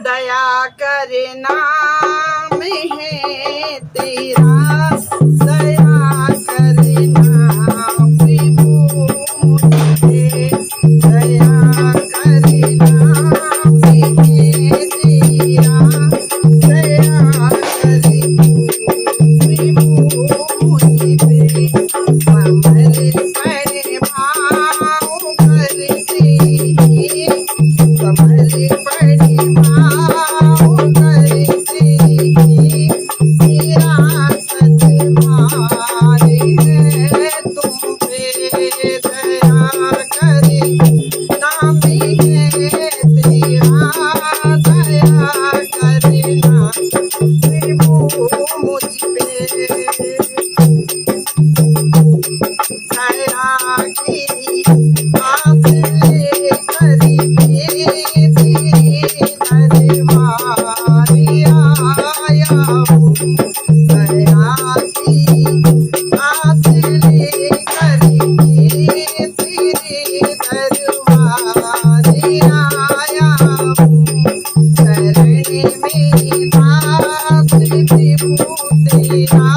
दया करना में है तेरा, दया करना प्रभु मुझे, दया करना में है तेरा, दया करना प्रभु मुझे। कमल पर भाव करते हैं, कमल पर भाव करते हैं, मेरा सत भार है तुम पे, दया करे नाम है तेरा, दया करना प्रभु मुझ पे। दया की आस लेकर के तेरे दरबार आया हूँ, दया की आस लेकर के तेरे दरबार आया हूँ। शरण में दास प्रभु तेरा,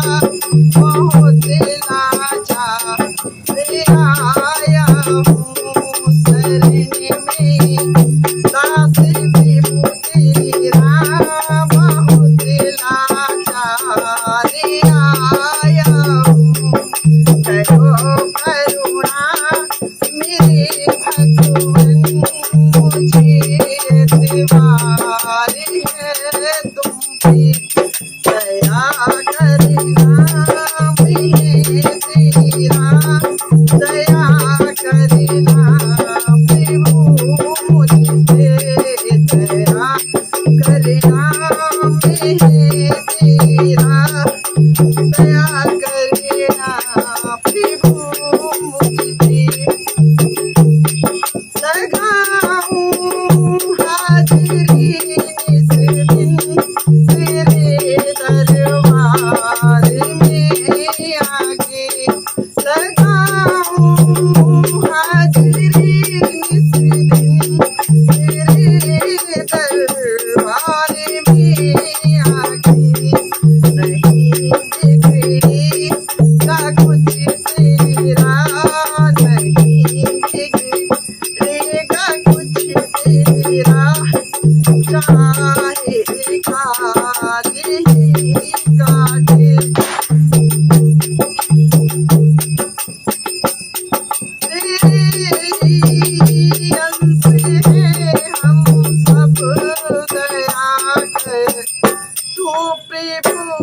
बहुत लाचार आया हूँ। शरण में दास प्रभु तेरा, बहुत लाचार आया हूँ। करो करुणा मेरे भगवन, मुझे एतबार है तुम पे, दया करना है तेरा, दया करना प्रभु मुझ पे, दया करना है तेरा, दया करना प्रभु मुझ पे। लगाऊं हाजिरी इस दिन तेरे दरबार में आके, लगाऊं हाजिरी इस दिन तेरे दरबार में आके। नहीं बिगड़ेगा कुछ तेरा, नहीं बिगड़ेगा कुछ तेरा, चाहे काटे ही काटे। तेरे ही अंश है हम सब, दया कर तू प्रभु